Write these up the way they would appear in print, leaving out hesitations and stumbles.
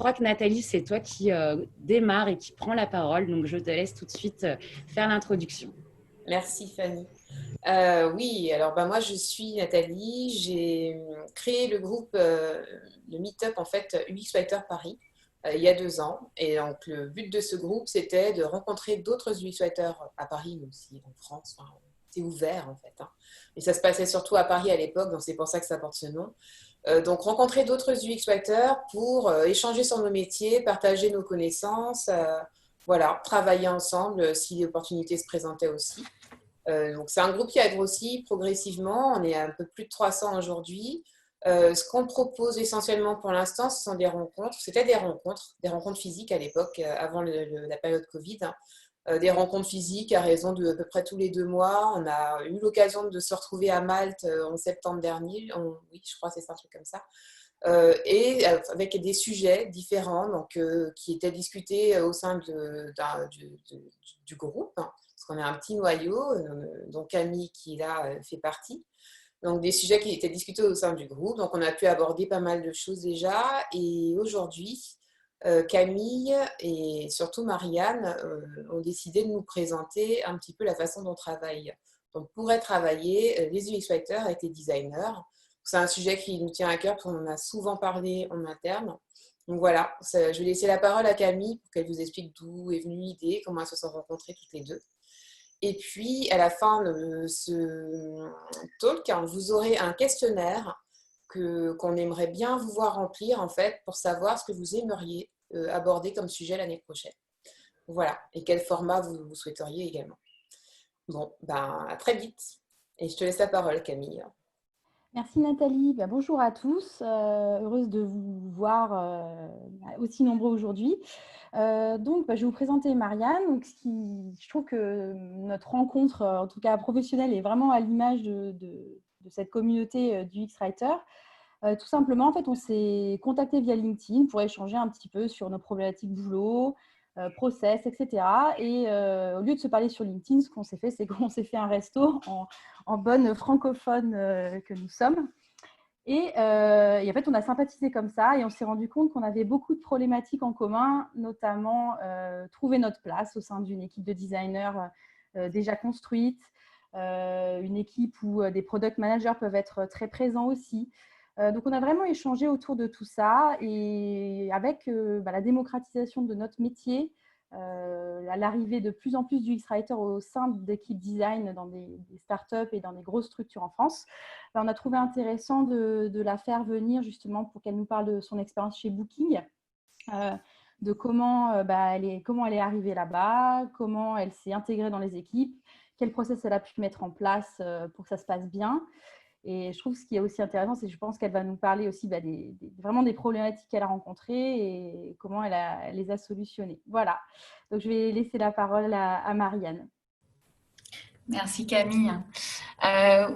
crois que Nathalie, c'est toi qui démarre et qui prend la parole. Donc, je te laisse tout de suite faire l'introduction. Merci Fanny. Oui, alors moi je suis Nathalie, j'ai créé le groupe, le Meetup en fait UX Writer Paris il y a 2 ans. Et donc le but de ce groupe c'était de rencontrer d'autres UX Writers à Paris, mais aussi en France. Enfin, c'est ouvert en fait, hein. Et ça se passait surtout à Paris à l'époque, donc c'est pour ça que ça porte ce nom. Donc rencontrer d'autres UX Writers pour échanger sur nos métiers, partager nos connaissances, voilà, travailler ensemble si l'opportunité se présentait aussi. Donc c'est un groupe qui a grossi progressivement. On est à un peu plus de 300 aujourd'hui. Ce qu'on propose essentiellement pour l'instant, ce sont des rencontres. C'était des rencontres physiques à l'époque, avant la période Covid, hein. Des rencontres physiques à raison de à peu près tous les 2 mois. On a eu l'occasion de se retrouver à Malte en septembre dernier. Oui, je crois que c'est ça, un truc comme ça. Et avec des sujets différents donc, qui étaient discutés au sein du groupe, hein, parce qu'on a un petit noyau, dont Camille qui là fait partie. Donc des sujets qui étaient discutés au sein du groupe, donc on a pu aborder pas mal de choses déjà. Et aujourd'hui, Camille et surtout Marianne ont décidé de nous présenter un petit peu la façon dont on travaille. Donc pourraient travailler les UX writers avec les designers. C'est un sujet qui nous tient à cœur parce qu'on en a souvent parlé en interne. Donc voilà, je vais laisser la parole à Camille pour qu'elle vous explique d'où est venue l'idée, comment elles se sont rencontrées toutes les deux. Et puis, à la fin de ce talk, hein, vous aurez un questionnaire qu'on aimerait bien vous voir remplir, en fait, pour savoir ce que vous aimeriez aborder comme sujet l'année prochaine. Voilà, et quel format vous souhaiteriez également. Bon, à très vite. Et je te laisse la parole, Camille. Merci Nathalie. Bonjour à tous. Heureuse de vous voir aussi nombreux aujourd'hui. Donc, je vais vous présenter Marianne. Donc, je trouve que notre rencontre, en tout cas professionnelle, est vraiment à l'image de cette communauté du X-Writer. Tout simplement, en fait, on s'est contacté via LinkedIn pour échanger un petit peu sur nos problématiques boulot, process, etc. Et au lieu de se parler sur LinkedIn, ce qu'on s'est fait, c'est qu'on s'est fait un resto en bonne francophone que nous sommes. Et en fait, on a sympathisé comme ça et on s'est rendu compte qu'on avait beaucoup de problématiques en commun, notamment trouver notre place au sein d'une équipe de designers déjà construite, une équipe où des product managers peuvent être très présents aussi. Donc, on a vraiment échangé autour de tout ça et avec la démocratisation de notre métier, l'arrivée de plus en plus du X-Writer au sein d'équipes design dans des startups et dans des grosses structures en France, on a trouvé intéressant de la faire venir justement pour qu'elle nous parle de son expérience chez Booking, de comment elle est arrivée là-bas, comment elle s'est intégrée dans les équipes, quel process elle a pu mettre en place pour que ça se passe bien. Et je trouve ce qui est aussi intéressant, c'est que je pense qu'elle va nous parler aussi vraiment des problématiques qu'elle a rencontrées et comment elle les a solutionnées. Voilà. Donc, je vais laisser la parole à Marianne. Merci Camille.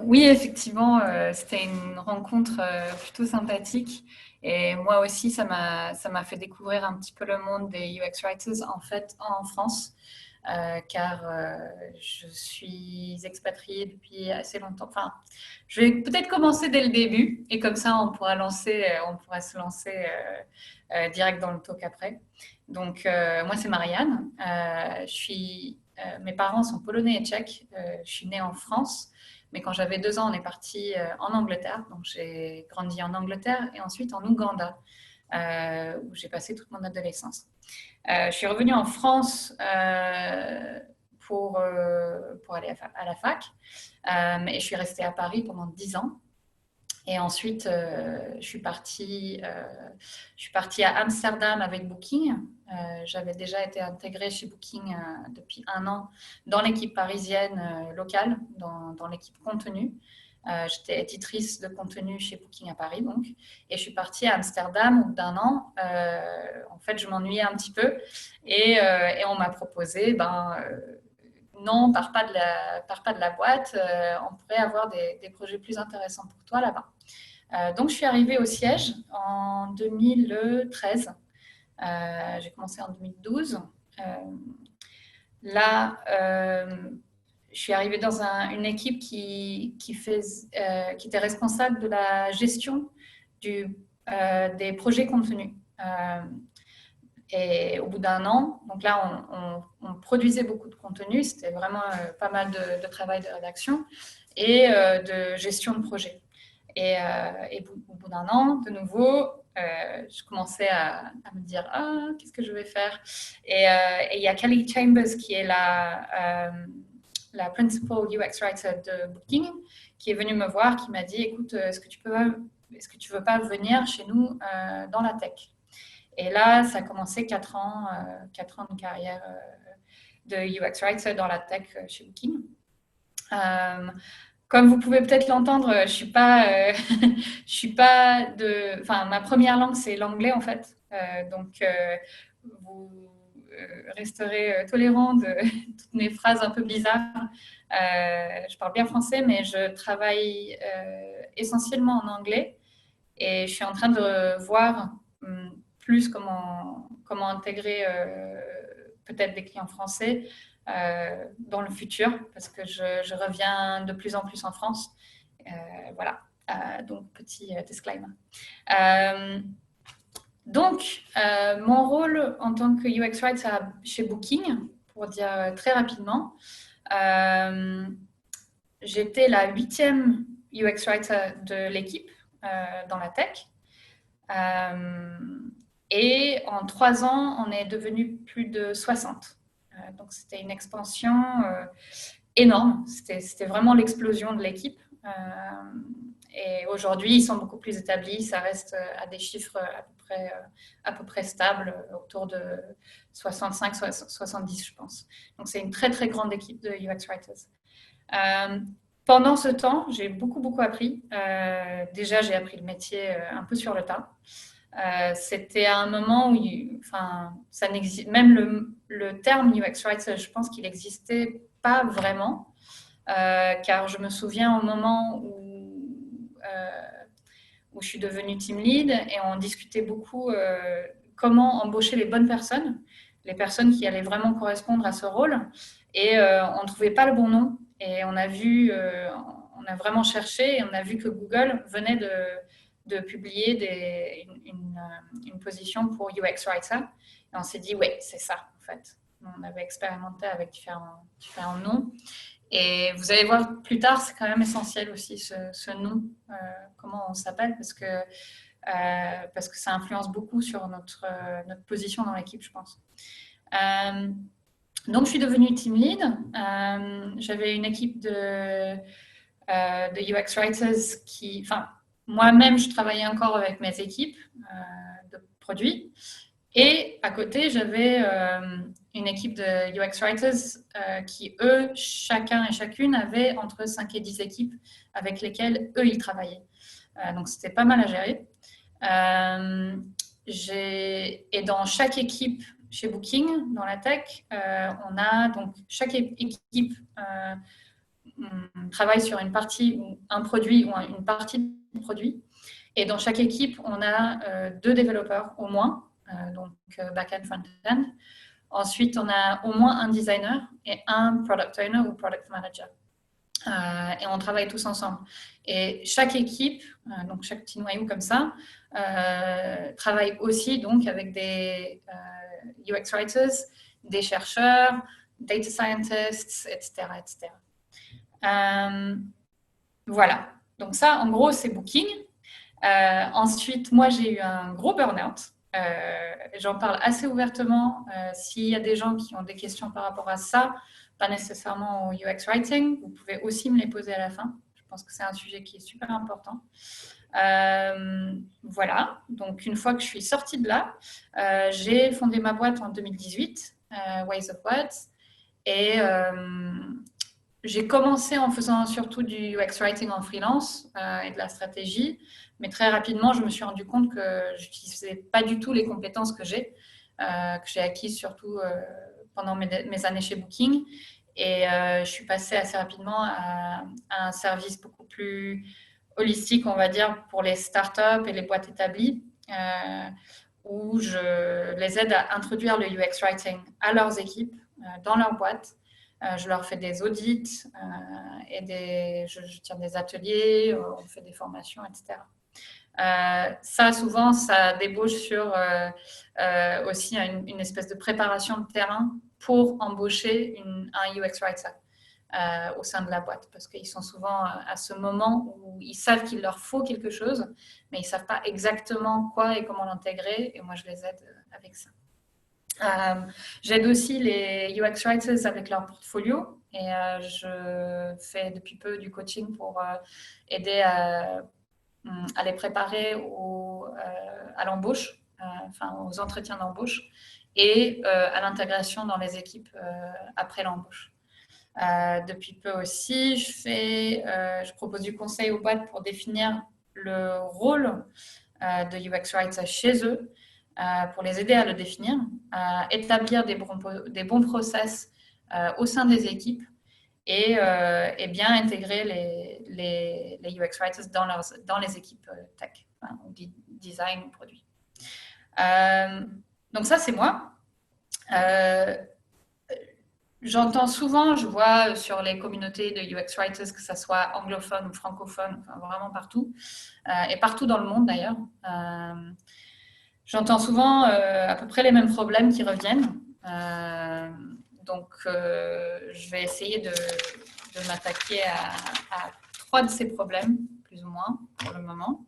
Oui, effectivement, c'était une rencontre plutôt sympathique. Et moi aussi, ça m'a fait découvrir un petit peu le monde des UX Writers en fait en France. Car je suis expatriée depuis assez longtemps. Enfin, je vais peut-être commencer dès le début et comme ça, on pourra se lancer direct dans le talk après. Donc, moi, c'est Marianne. Mes parents sont polonais et tchèques. Je suis née en France, mais quand j'avais 2 ans, on est parti en Angleterre. Donc, j'ai grandi en Angleterre et ensuite en Ouganda, où j'ai passé toute mon adolescence. Je suis revenue en France pour aller à la fac et je suis restée à Paris pendant 10 ans. Et ensuite, je suis partie à Amsterdam avec Booking. J'avais déjà été intégrée chez Booking depuis 1 an dans l'équipe parisienne locale, dans l'équipe contenu. J'étais éditrice de contenu chez Booking à Paris, donc. Et je suis partie à Amsterdam au bout d'1 an. En fait, je m'ennuyais un petit peu. Et on m'a proposé, non, pars pas de la boîte. On pourrait avoir des projets plus intéressants pour toi là-bas. Donc, je suis arrivée au siège en 2013. J'ai commencé en 2012. Là, je suis arrivée dans une équipe qui était responsable de la gestion des projets contenus. Et au bout d'un an, donc là, on produisait beaucoup de contenu. C'était vraiment pas mal de travail de rédaction et de gestion de projet. Et au bout d'un an, de nouveau, je commençais à me dire qu'est-ce que je vais faire. Et il y a Kelly Chambers qui est la principal UX writer de Booking, qui est venue me voir, qui m'a dit écoute, est-ce que tu veux pas venir chez nous dans la tech? Et là, ça a commencé 4 ans de carrière de UX writer dans la tech chez Booking. Comme vous pouvez peut-être l'entendre, je suis pas enfin, ma première langue, c'est l'anglais, en fait. Donc, vous resterez tolérants de toutes mes phrases un peu bizarres. Je parle bien français, mais je travaille essentiellement en anglais. Et je suis en train de voir plus comment intégrer peut-être des clients français dans le futur, parce que je reviens de plus en plus en France. Voilà, donc petit disclaimer. Donc, mon rôle en tant que UX Writer chez Booking, pour dire très rapidement, j'étais la 8e UX Writer de l'équipe dans la tech. Et en 3 ans, on est devenu plus de 60. Donc, c'était une expansion énorme. C'était vraiment l'explosion de l'équipe. Et aujourd'hui, ils sont beaucoup plus établis. Ça reste à des chiffres à peu près stables, autour de 65-70, je pense. Donc, c'est une très, très grande équipe de UX Writers. Pendant ce temps, j'ai beaucoup appris. Déjà, j'ai appris le métier un peu sur le tas. C'était à un moment où, ça n'existe, même le terme UX Writer, je pense qu'il n'existait pas vraiment, car je me souviens au moment où je suis devenue team lead et on discutait beaucoup comment embaucher les bonnes personnes, les personnes qui allaient vraiment correspondre à ce rôle, et on ne trouvait pas le bon nom. Et on a vraiment cherché et on a vu que Google venait de publier une position pour UX Writer. Et on s'est dit, oui, c'est ça, en fait. On avait expérimenté avec différents noms. Et vous allez voir plus tard, c'est quand même essentiel aussi ce nom, comment on s'appelle, parce que ça influence beaucoup sur notre position dans l'équipe, je pense. Donc, je suis devenue team lead. J'avais une équipe de UX writers moi-même, je travaillais encore avec mes équipes de produits. Et à côté, j'avais une équipe de UX writers qui, eux, chacun et chacune, avaient entre 5 et 10 équipes avec lesquelles, eux, ils travaillaient. Donc, c'était pas mal à gérer. Et dans chaque équipe chez Booking, dans la tech, on a donc chaque équipe travaille sur une partie ou un produit ou une partie du produit. Et dans chaque équipe, on a 2 développeurs au moins, donc back-end, front-end. Ensuite, on a au moins un designer et un product owner ou product manager. Et on travaille tous ensemble. Et chaque équipe, donc chaque petit noyau comme ça, travaille aussi donc avec des UX writers, des chercheurs, data scientists, etc. Voilà. Donc ça, en gros, c'est Booking. Ensuite, moi, j'ai eu un gros burn-out. J'en parle assez ouvertement. S'il y a des gens qui ont des questions par rapport à ça, pas nécessairement au UX Writing, vous pouvez aussi me les poser à la fin. Je pense que c'est un sujet qui est super important. Voilà. Donc, une fois que je suis sortie de là, j'ai fondé ma boîte en 2018, Ways of Words. Et j'ai commencé en faisant surtout du UX Writing en freelance et de la stratégie. Mais très rapidement, je me suis rendu compte que je n'utilisais pas du tout les compétences que j'ai acquises surtout pendant mes années chez Booking. Et je suis passée assez rapidement à un service beaucoup plus holistique, on va dire, pour les startups et les boîtes établies, où je les aide à introduire le UX Writing à leurs équipes, dans leur boîte. Je leur fais des audits et je tiens des ateliers, on fait des formations, etc. Ça, souvent, ça débouche sur aussi une espèce de préparation de terrain pour embaucher un UX writer au sein de la boîte, parce qu'ils sont souvent à ce moment où ils savent qu'il leur faut quelque chose, mais ils ne savent pas exactement quoi et comment l'intégrer, et moi, je les aide avec ça. J'aide aussi les UX writers avec leur portfolio, et je fais depuis peu du coaching pour aider à les préparer à l'embauche, aux entretiens d'embauche et à l'intégration dans les équipes après l'embauche. Depuis peu aussi, je propose du conseil aux boîtes pour définir le rôle de UX Writer chez eux, pour les aider à le définir, à établir des bons process au sein des équipes et bien intégrer les UX Writers dans les équipes tech, ou design ou produit. Donc ça, c'est moi. J'entends souvent, je vois sur les communautés de UX Writers, que ça soit anglophone ou francophone, vraiment partout, et partout dans le monde d'ailleurs. J'entends souvent à peu près les mêmes problèmes qui reviennent. Donc, je vais essayer de m'attaquer à 3 de ces problèmes, plus ou moins, pour le moment.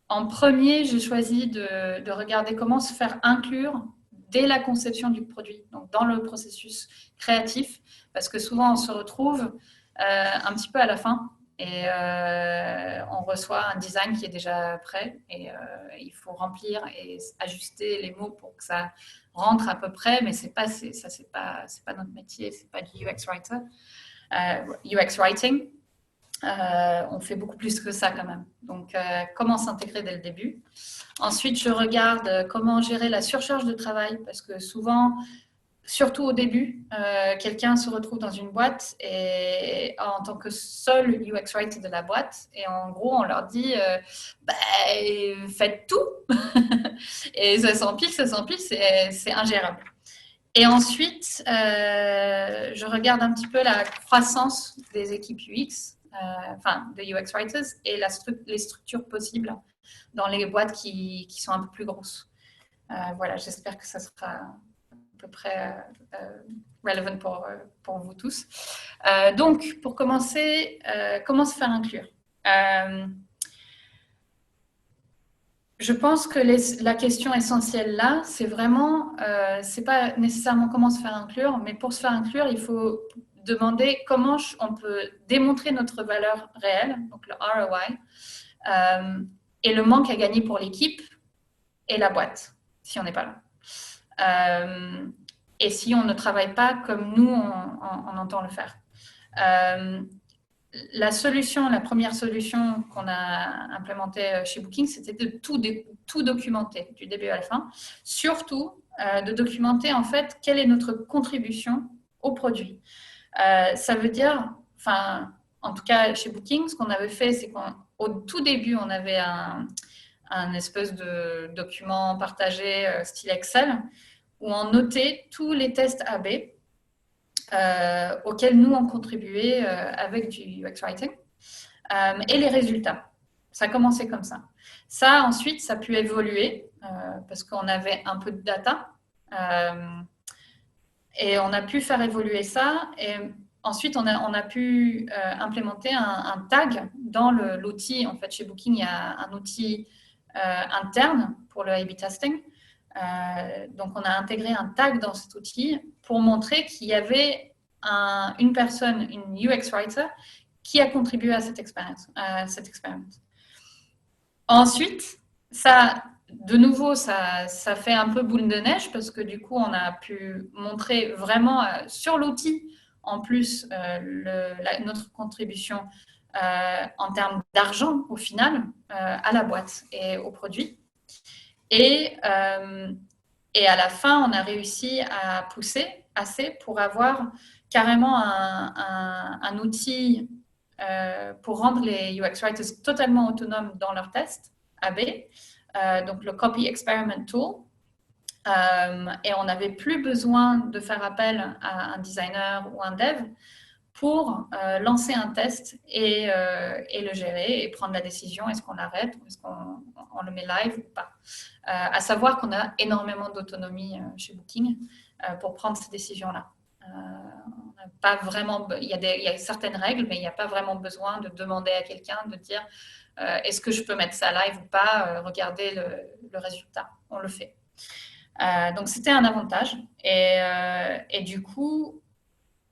En premier, j'ai choisi de regarder comment se faire inclure dès la conception du produit, donc dans le processus créatif, parce que souvent, on se retrouve un petit peu à la fin et on reçoit un design qui est déjà prêt et il faut remplir et ajuster les mots pour que ça rentre à peu près, mais c'est pas notre métier, c'est pas du UX writer, UX writing. On fait beaucoup plus que ça quand même. Donc, comment s'intégrer dès le début. Ensuite, je regarde comment gérer la surcharge de travail, parce que souvent, surtout au début, quelqu'un se retrouve dans une boîte et en tant que seul UX writer de la boîte, et en gros, on leur dit faites tout. Et ça s'empile, c'est ingérable. Et ensuite, je regarde un petit peu la croissance des équipes UX, de UX writers, et les structures possibles dans les boîtes qui sont un peu plus grosses. Voilà, j'espère que ça sera à peu près relevant pour vous tous. Donc, pour commencer, comment se faire inclure? Je pense que la question essentielle là, c'est vraiment, c'est pas nécessairement comment se faire inclure, mais pour se faire inclure, il faut demander comment on peut démontrer notre valeur réelle, donc le ROI, et le manque à gagner pour l'équipe et la boîte, si on n'est pas là. Et si on ne travaille pas comme nous, on entend le faire. La première solution qu'on a implémentée chez Booking, c'était de tout documenter du début à la fin. Surtout, de documenter en fait quelle est notre contribution au produit. Ça veut dire, en tout cas chez Booking, ce qu'on avait fait, c'est qu'au tout début, on avait un espèce de document partagé style Excel où on notait tous les tests AB auxquels nous on contribuait avec du UX Writing et les résultats. Ça a commencé comme ça. Ça, ensuite, ça a pu évoluer parce qu'on avait un peu de data et on a pu faire évoluer ça. Et ensuite, on a pu implémenter un tag dans l'outil. En fait, chez Booking, il y a un outil interne pour le A/B testing. Donc, on a intégré un tag dans cet outil pour montrer qu'il y avait une personne, une UX writer, qui a contribué à cette expérience. Ensuite, ça, de nouveau, ça fait un peu boule de neige parce que du coup, on a pu montrer vraiment sur l'outil, en plus, notre contribution en termes d'argent, au final, à la boîte et au produit. Et à la fin, on a réussi à pousser assez pour avoir carrément un outil pour rendre les UX Writers totalement autonomes dans leurs tests AB, donc le Copy Experiment Tool. Et on n'avait plus besoin de faire appel à un designer ou un dev pour lancer un test et le gérer et prendre la décision, est-ce qu'on l'arrête ou est-ce qu'on le met live ou pas. À savoir qu'on a énormément d'autonomie chez Booking pour prendre ces décisions-là. Pas vraiment, il y a certaines règles, mais il n'y a pas vraiment besoin de demander à quelqu'un de dire est-ce que je peux mettre ça live ou pas, regardez le résultat. On le fait. Donc, c'était un avantage. Et du coup,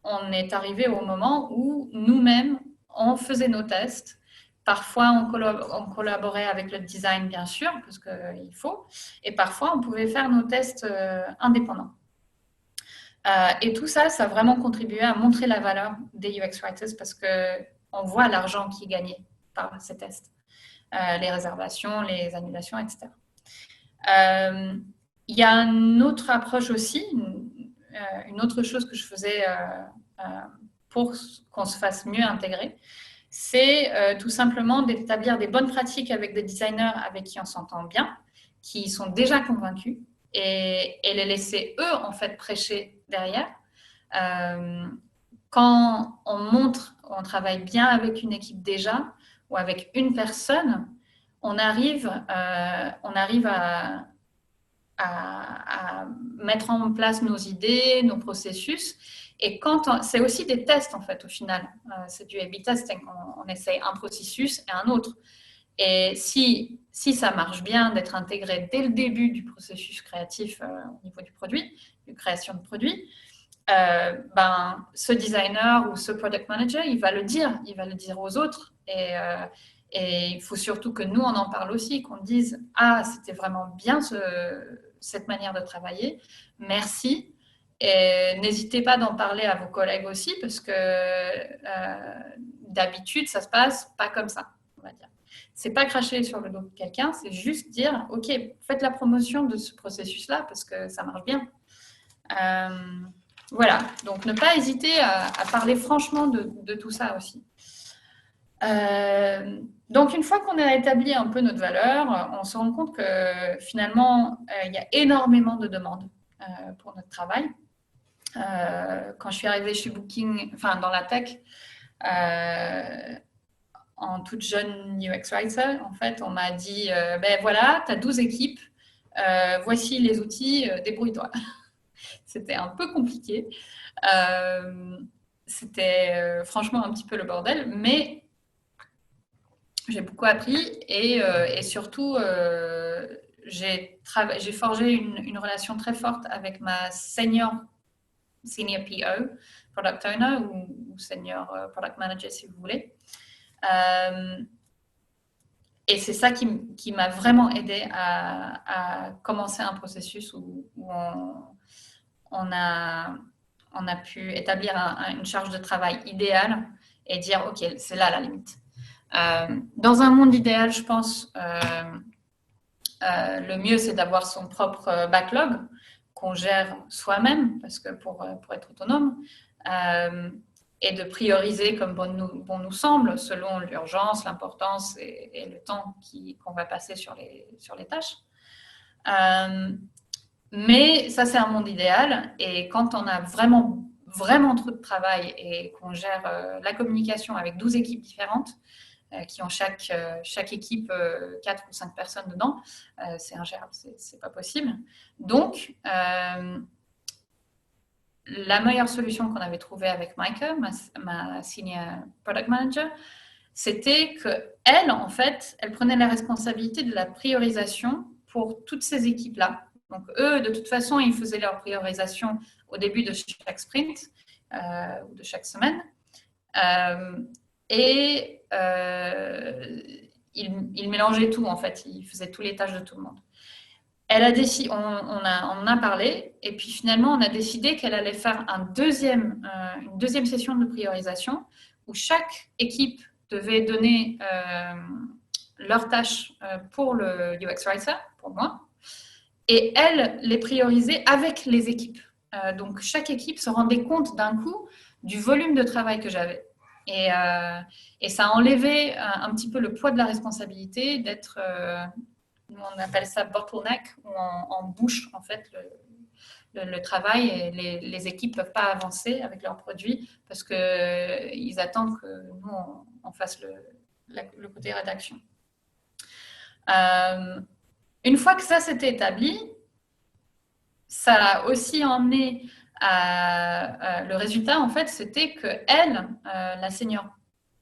on est arrivé au moment où nous-mêmes, on faisait nos tests. Parfois, on collaborait avec le design, bien sûr, parce qu'il faut. Et parfois, on pouvait faire nos tests indépendants. Et tout ça, ça a vraiment contribué à montrer la valeur des UX Writers parce qu'on voit l'argent qui est gagné par ces tests. Les réservations, les annulations, etc. Il y a une autre approche aussi, une autre chose que je faisais pour qu'on se fasse mieux intégrer, c'est tout simplement d'établir des bonnes pratiques avec des designers avec qui on s'entend bien, qui sont déjà convaincus, et les laisser eux, en fait, prêcher derrière. Quand on travaille bien avec une équipe déjà, ou avec une personne, on arrive à mettre en place nos idées, nos processus. Et c'est aussi des tests, en fait, au final. C'est du A/B testing. On essaye un processus et un autre. Et si ça marche bien d'être intégré dès le début du processus créatif au niveau du produit, de création de produit, ce designer ou ce product manager, il va le dire aux autres. Et il faut surtout que nous, on en parle aussi, qu'on dise « Ah, c'était vraiment bien cette manière de travailler, merci ». Et n'hésitez pas d'en parler à vos collègues aussi, parce que d'habitude, ça se passe pas comme ça, on va dire. C'est pas cracher sur le dos de quelqu'un, c'est juste dire « Ok, faites la promotion de ce processus-là, parce que ça marche bien ». Voilà, donc ne pas hésiter à parler franchement de tout ça aussi. Donc, une fois qu'on a établi un peu notre valeur, on se rend compte que finalement, il y a énormément de demandes pour notre travail. Quand je suis arrivée chez Booking, enfin dans la tech, en toute jeune UX Writer, en fait, on m'a dit ben voilà, tu as 12 équipes, voici les outils, débrouille-toi. C'était un peu compliqué. C'était franchement un petit peu le bordel, mais j'ai beaucoup appris et surtout, j'ai forgé une relation très forte avec ma senior PO, Product Owner ou Senior Product Manager si vous voulez. Et c'est ça qui m'a vraiment aidé à commencer un processus où on a pu établir une charge de travail idéale et dire « Ok, c'est là la limite ». Dans un monde idéal, je pense, le mieux, c'est d'avoir son propre backlog qu'on gère soi-même, parce que pour être autonome, et de prioriser comme bon nous semble, selon l'urgence, l'importance et le temps qu'on va passer sur les tâches. Mais ça, c'est un monde idéal. Et quand on a vraiment, vraiment trop de travail et qu'on gère la communication avec 12 équipes différentes, qui ont chaque équipe 4 ou 5 personnes dedans, c'est ingérable, c'est pas possible. Donc, la meilleure solution qu'on avait trouvée avec Maïka, ma senior product manager, c'était qu'elle, en fait, elle prenait la responsabilité de la priorisation pour toutes ces équipes-là. Donc, eux, de toute façon, ils faisaient leur priorisation au début de chaque sprint ou de chaque semaine. Et il mélangeait tout, en fait. Il faisait toutes les tâches de tout le monde. Elle a décidé, on en a parlé, et puis finalement, on a décidé qu'elle allait faire une deuxième session de priorisation où chaque équipe devait donner leurs tâches pour le UX Writer, pour moi, et elle les priorisait avec les équipes. Donc, chaque équipe se rendait compte d'un coup du volume de travail que j'avais. Et ça a enlevé un petit peu le poids de la responsabilité d'être, on appelle ça bottleneck, où on bouche en fait le travail et les équipes ne peuvent pas avancer avec leurs produits parce qu'ils attendent que nous, on fasse le côté rédaction. Une fois que ça s'était établi, ça a aussi emmené le résultat, en fait, c'était qu'elle, la senior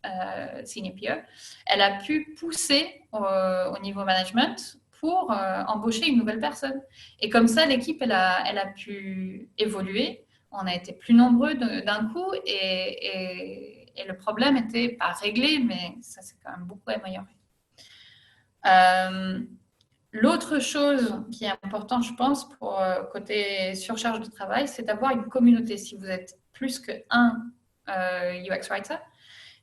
PE, elle a pu pousser au niveau management pour embaucher une nouvelle personne. Et comme ça, l'équipe, elle a pu évoluer. On a été plus nombreux d'un coup et le problème n'était pas réglé, mais ça s'est quand même beaucoup amélioré. L'autre chose qui est importante, je pense, pour côté surcharge de travail, c'est d'avoir une communauté. Si vous êtes plus qu'un UX Writer,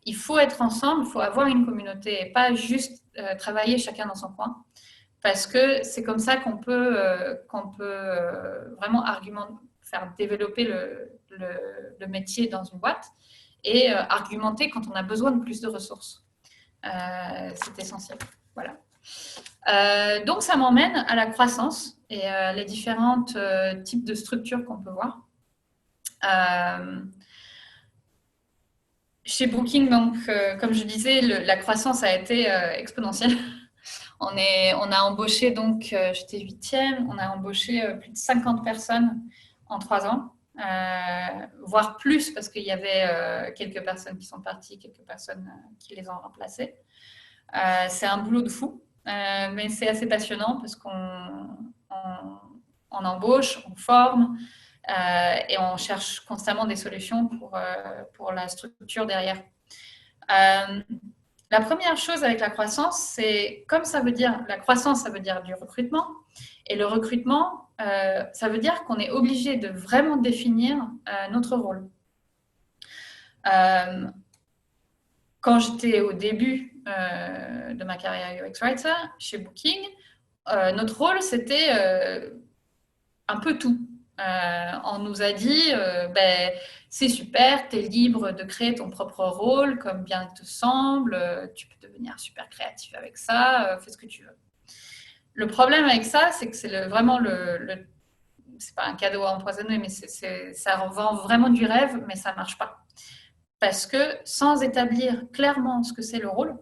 il faut être ensemble, il faut avoir une communauté et pas juste travailler chacun dans son coin. Parce que c'est comme ça qu'on peut vraiment faire développer le métier dans une boîte et argumenter quand on a besoin de plus de ressources. C'est essentiel. Voilà. Donc, ça m'emmène à la croissance et les différents types de structures qu'on peut voir. Chez Booking, donc, comme je disais, la croissance a été exponentielle. On a embauché, donc, j'étais 8e, on a embauché plus de 50 personnes en 3 ans, voire plus, parce qu'il y avait quelques personnes qui sont parties, quelques personnes qui les ont remplacées. C'est un boulot de fou, mais c'est assez passionnant parce qu'on embauche, on forme et on cherche constamment des solutions pour la structure derrière. La première chose avec la croissance, c'est comme ça veut dire, la croissance, ça veut dire du recrutement. Et le recrutement, ça veut dire qu'on est obligé de vraiment définir notre rôle. Quand j'étais au début de ma carrière UX Writer chez Booking, notre rôle, c'était un peu tout. On nous a dit, c'est super, tu es libre de créer ton propre rôle comme bien il te semble, tu peux devenir super créatif avec ça, fais ce que tu veux. Le problème avec ça, c'est que c'est vraiment c'est pas un cadeau à empoisonner, mais ça vend vraiment du rêve, mais ça marche pas. Parce que sans établir clairement ce que c'est le rôle,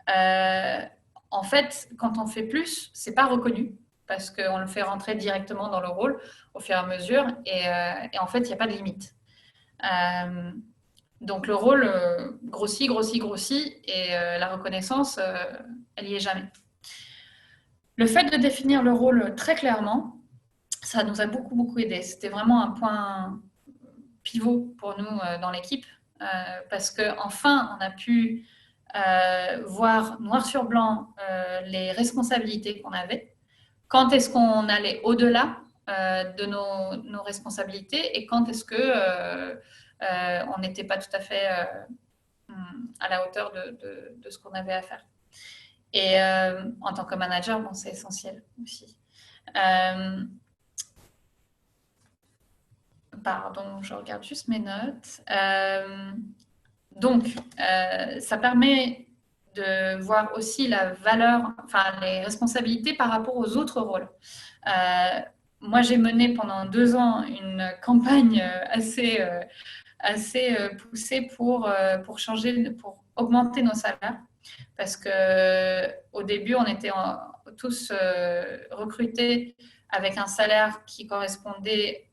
en fait, quand on fait plus, c'est pas reconnu parce qu'on le fait rentrer directement dans le rôle au fur et à mesure et en fait, il n'y a pas de limite. Donc, le rôle grossit et la reconnaissance, elle n'y est jamais. Le fait de définir le rôle très clairement, ça nous a beaucoup aidé. C'était vraiment un point pivot pour nous dans l'équipe parce qu'enfin, on a pu voir noir sur blanc les responsabilités qu'on avait. Quand est-ce qu'on allait au-delà de nos responsabilités et quand est-ce qu'on n'était pas tout à fait à la hauteur de ce qu'on avait à faire. Et en tant que manager, bon, c'est essentiel aussi. Pardon, je regarde juste mes notes. Donc, ça permet de voir aussi la valeur, enfin les responsabilités par rapport aux autres rôles. Moi, j'ai mené pendant 2 ans une campagne assez poussée pour augmenter nos salaires. Parce qu'au début, on était tous recrutés avec un salaire qui correspondait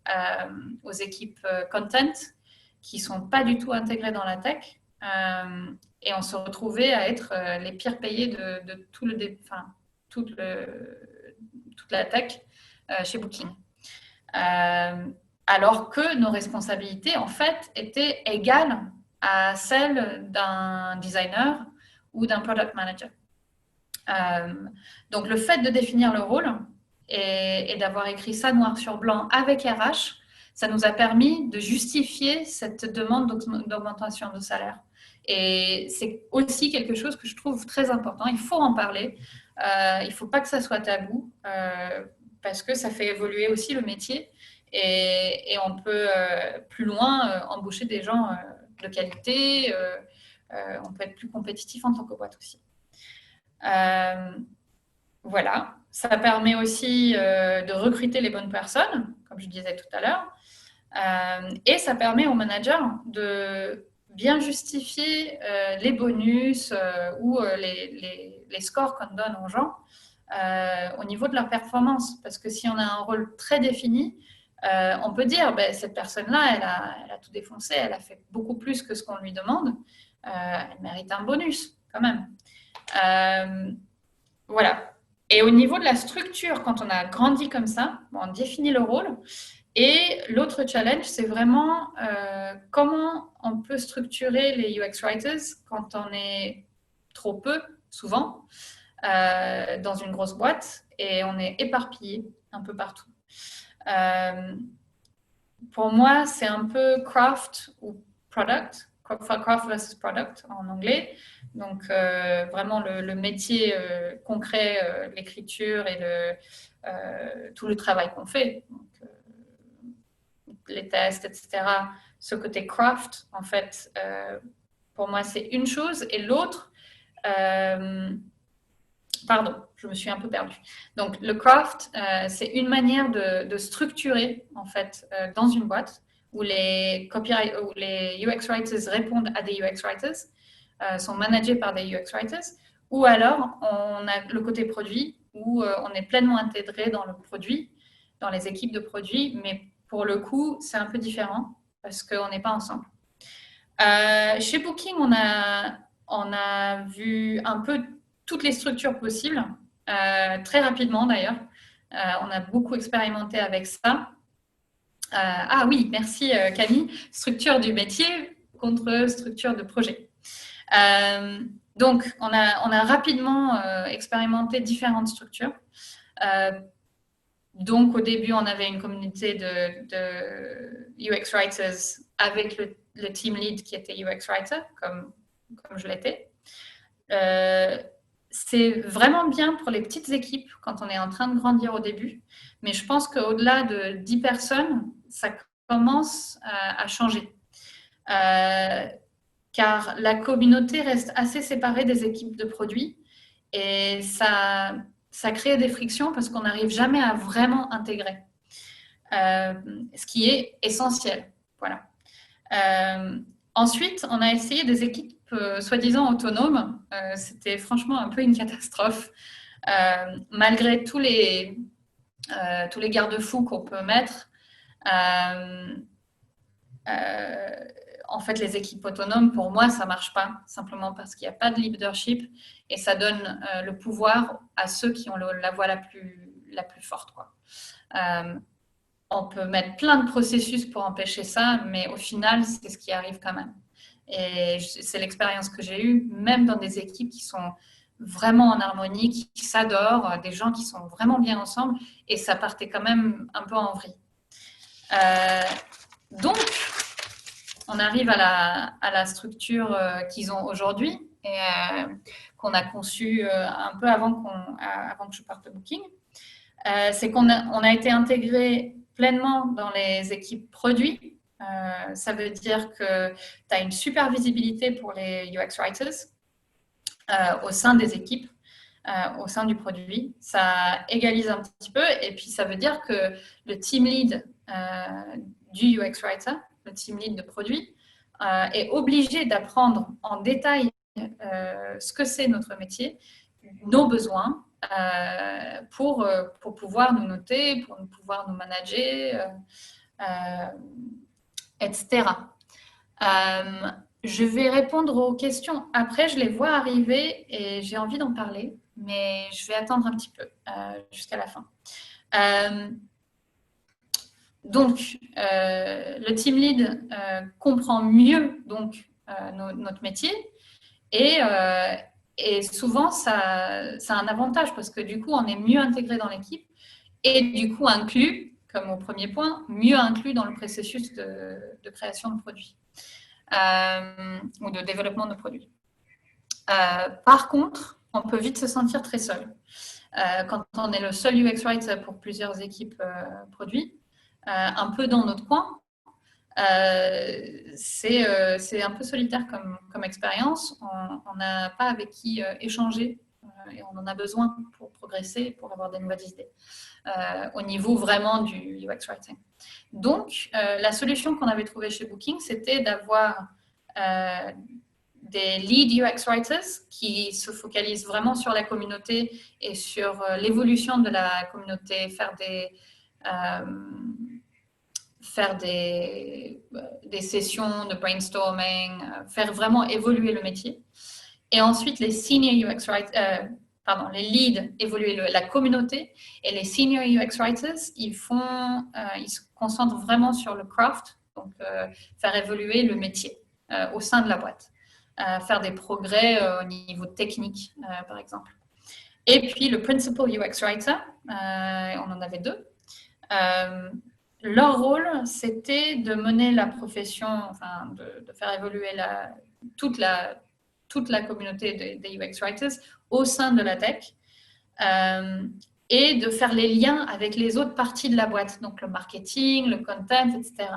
aux équipes content, qui ne sont pas du tout intégrées dans la tech. Et on se retrouvait à être les pires payés de toute la tech chez Booking. Alors que nos responsabilités, en fait, étaient égales à celles d'un designer ou d'un product manager. Donc, le fait de définir le rôle et d'avoir écrit ça noir sur blanc avec RH, ça nous a permis de justifier cette demande d'augmentation de salaire. Et c'est aussi quelque chose que je trouve très important. Il faut en parler. Il ne faut pas que ça soit tabou parce que ça fait évoluer aussi le métier et on peut plus loin embaucher des gens de qualité. On peut être plus compétitif en tant que boîte aussi. Voilà. ça permet aussi de recruter les bonnes personnes, comme je disais tout à l'heure. Et ça permet aux managers de bien justifier les bonus ou les scores qu'on donne aux gens au niveau de leur performance. Parce que si on a un rôle très défini, on peut dire, cette personne-là, elle a tout défoncé, elle a fait beaucoup plus que ce qu'on lui demande, elle mérite un bonus quand même. Voilà. Et au niveau de la structure, quand on a grandi comme ça, on définit le rôle. Et l'autre challenge, c'est vraiment comment on peut structurer les UX writers quand on est trop peu, souvent, dans une grosse boîte et on est éparpillé un peu partout. Pour moi, c'est un peu craft ou product, craft versus product en anglais. Donc, vraiment le métier concret, l'écriture et tout le travail qu'on fait. Donc, les tests, etc. Ce côté craft, en fait, pour moi, c'est une chose. Et l'autre, pardon, je me suis un peu perdue. Donc, le craft, c'est une manière de structurer, en fait, dans une boîte où les UX writers répondent à des UX writers, sont managés par des UX writers, ou alors on a le côté produit où on est pleinement intégré dans le produit, dans les équipes de produits, mais pour le coup, c'est un peu différent parce qu'on n'est pas ensemble. Chez Booking, on a vu un peu toutes les structures possibles, très rapidement d'ailleurs. On a beaucoup expérimenté avec ça. Ah oui, merci Camille. Structure du métier contre structure de projet. Donc, on a rapidement expérimenté différentes structures. Donc, au début, on avait une communauté de UX writers avec le team lead qui était UX writer, comme je l'étais. C'est vraiment bien pour les petites équipes quand on est en train de grandir au début. Mais je pense qu'au-delà de 10 personnes, ça commence à changer. Car la communauté reste assez séparée des équipes de produits et ça crée des frictions parce qu'on n'arrive jamais à vraiment intégrer, ce qui est essentiel. Voilà. Ensuite, on a essayé des équipes soi-disant autonomes. C'était franchement un peu une catastrophe. Malgré tous les garde-fous qu'on peut mettre, en fait, les équipes autonomes, pour moi, ça ne marche pas, simplement parce qu'il n'y a pas de leadership et ça donne le pouvoir à ceux qui ont la voix la plus forte, quoi. On peut mettre plein de processus pour empêcher ça, mais au final, c'est ce qui arrive quand même. Et c'est l'expérience que j'ai eue, même dans des équipes qui sont vraiment en harmonie, qui s'adorent, des gens qui sont vraiment bien ensemble, et ça partait quand même un peu en vrille. Donc, on arrive à la structure qu'ils ont aujourd'hui et qu'on a conçue un peu avant que je parte de Booking. C'est qu'on a été intégré pleinement dans les équipes produits. Ça veut dire que tu as une super visibilité pour les UX writers au sein des équipes, au sein du produit. Ça égalise un petit peu et puis ça veut dire que le team lead du UX writer, le team lead de produit, est obligé d'apprendre en détail ce que c'est notre métier, nos besoins, pour pouvoir nous noter, pour pouvoir nous manager, etc. Je vais répondre aux questions après, je les vois arriver et j'ai envie d'en parler, mais je vais attendre un petit peu jusqu'à la fin. Donc, le team lead comprend mieux donc, notre métier et souvent, ça a un avantage parce que du coup, on est mieux intégré dans l'équipe et du coup inclus, comme au premier point, mieux inclus dans le processus de création de produits ou de développement de produits. Par contre, on peut vite se sentir très seul. Quand on est le seul UX writer pour plusieurs équipes produits, un peu dans notre coin, c'est un peu solitaire comme expérience. On n'a pas avec qui échanger et on en a besoin pour progresser, pour avoir des nouvelles idées au niveau vraiment du UX Writing. Donc, la solution qu'on avait trouvée chez Booking, c'était d'avoir des lead UX writers qui se focalisent vraiment sur la communauté et sur l'évolution de la communauté, faire des sessions de brainstorming, faire vraiment évoluer le métier. Et ensuite, les senior UX writers, les leads évoluer la communauté, et les senior UX writers, ils se concentrent vraiment sur le craft, donc faire évoluer le métier au sein de la boîte. Faire des progrès au niveau technique, par exemple. Et puis, le Principal UX Writer, on en avait 2. Leur rôle, c'était de mener la profession, de faire évoluer toute la communauté des UX Writers au sein de la tech et de faire les liens avec les autres parties de la boîte, donc le marketing, le content, etc.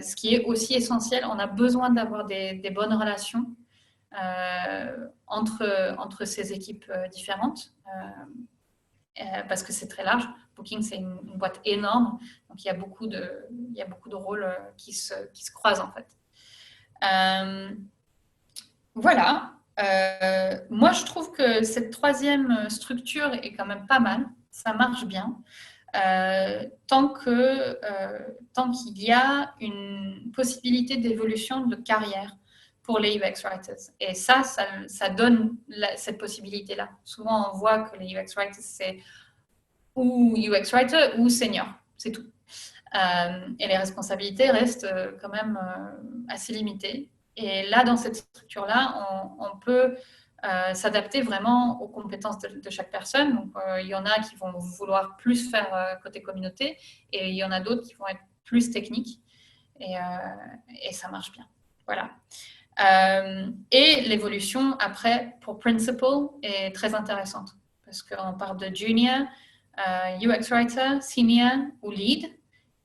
Ce qui est aussi essentiel, on a besoin d'avoir des bonnes relations entre ces équipes différentes parce que c'est très large. Booking, c'est une boîte énorme, donc il y a beaucoup de rôles qui se croisent en fait. Voilà. Moi, je trouve que cette 3e structure est quand même pas mal. Ça marche bien. Tant qu'il y a une possibilité d'évolution de carrière pour les UX writers. Et ça donne cette possibilité-là. Souvent, on voit que les UX writers, c'est ou UX writer ou senior, c'est tout. Et les responsabilités restent quand même assez limitées. Et là, dans cette structure-là, on peut s'adapter vraiment aux compétences de chaque personne. Donc, il y en a qui vont vouloir plus faire côté communauté et il y en a d'autres qui vont être plus techniques. Et ça marche bien. Voilà. Et l'évolution, après, pour Principal est très intéressante parce qu'on part de Junior, UX Writer, Senior ou Lead.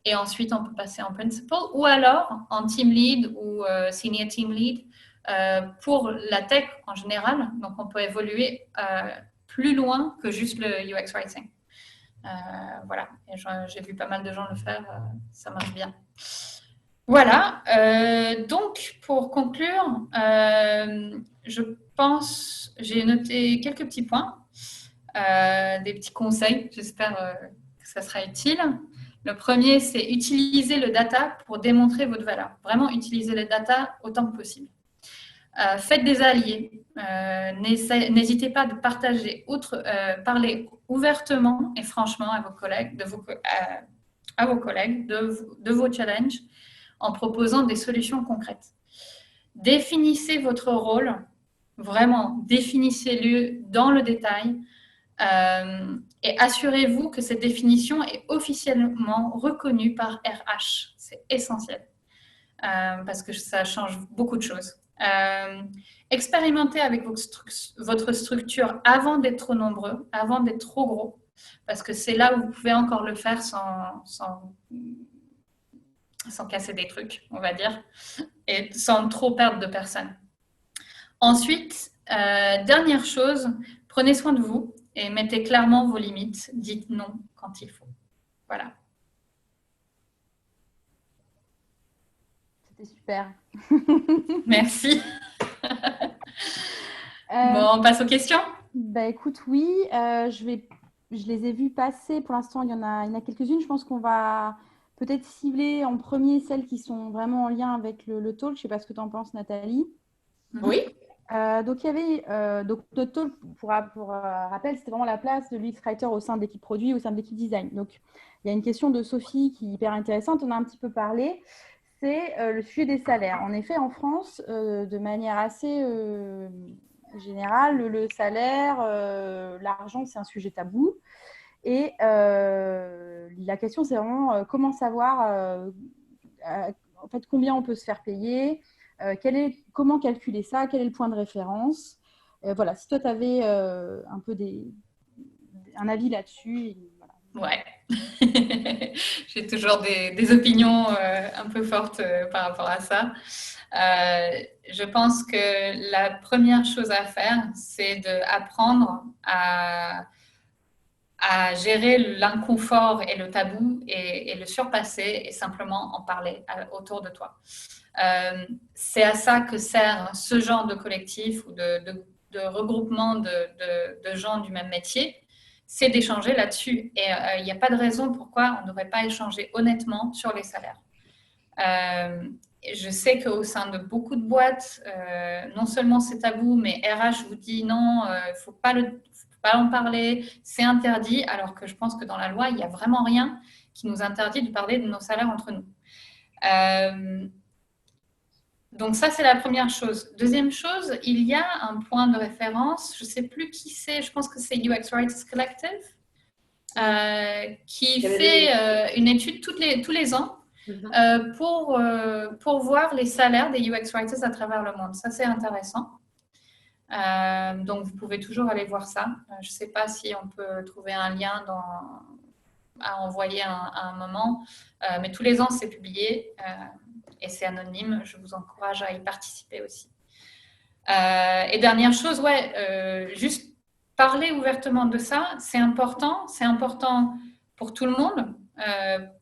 Et ensuite, on peut passer en Principal ou alors en Team Lead ou Senior Team Lead. Pour la tech en général, donc on peut évoluer plus loin que juste le UX Writing. Voilà, et j'ai vu pas mal de gens le faire, ça marche bien. Voilà, donc pour conclure, je pense, j'ai noté quelques petits points, des petits conseils, j'espère que ça sera utile. Le premier, c'est utiliser le data pour démontrer votre valeur. Vraiment utiliser le data autant que possible. Faites des alliés. N'hésitez pas de partager, parler ouvertement et franchement à vos collègues, de vos challenges, en proposant des solutions concrètes. Définissez votre rôle, vraiment, définissez-le dans le détail et assurez-vous que cette définition est officiellement reconnue par RH. C'est essentiel parce que ça change beaucoup de choses. Expérimentez avec votre structure avant d'être trop nombreux, avant d'être trop gros, parce que c'est là où vous pouvez encore le faire sans casser des trucs, on va dire, et sans trop perdre de personnes. Ensuite, dernière chose, prenez soin de vous et mettez clairement vos limites. Dites non quand il faut. Voilà. C'était super. Merci. Bon, on passe aux questions. Bah, écoute, oui, je les ai vues passer. Pour l'instant, il y en a quelques-unes. Je pense qu'on va peut-être cibler en premier celles qui sont vraiment en lien avec le talk. Je ne sais pas ce que tu en penses, Nathalie. Oui. Donc, il y avait notre talk, pour rappel, c'était vraiment la place de l'UX Writer au sein de l'équipe produit, au sein de l'équipe design. Donc, il y a une question de Sophie qui est hyper intéressante. On a un petit peu parlé. C'est le sujet des salaires. En effet, en France, de manière assez générale, le salaire, l'argent, c'est un sujet tabou. Et la question, c'est vraiment comment savoir en fait, combien on peut se faire payer, comment calculer ça, quel est le point de référence. Voilà, si toi, tu avais un peu un avis là-dessus. Voilà. Ouais. J'ai toujours des opinions un peu fortes par rapport à ça. Je pense que la première chose à faire, c'est d'apprendre à gérer l'inconfort et le tabou et le surpasser et simplement en parler autour de toi. C'est à ça que sert ce genre de collectif ou de regroupement de gens du même métier, c'est d'échanger là-dessus. Et il n'y a pas de raison pourquoi on ne devrait pas échanger honnêtement sur les salaires. Je sais qu'au sein de beaucoup de boîtes, non seulement c'est tabou, mais RH vous dit non, il ne faut pas en parler, c'est interdit, alors que je pense que dans la loi, il n'y a vraiment rien qui nous interdit de parler de nos salaires entre nous. Donc ça, c'est la première chose. Deuxième chose, il y a un point de référence, je ne sais plus qui c'est, je pense que c'est UX Writers Collective, qui fait une étude tous les ans pour voir les salaires des UX Writers à travers le monde. Ça, c'est intéressant. Donc, vous pouvez toujours aller voir ça. Je ne sais pas si on peut trouver un lien à envoyer à un moment, mais tous les ans, c'est publié et c'est anonyme. Je vous encourage à y participer aussi. Et dernière chose, juste parler ouvertement de ça, c'est important pour tout le monde,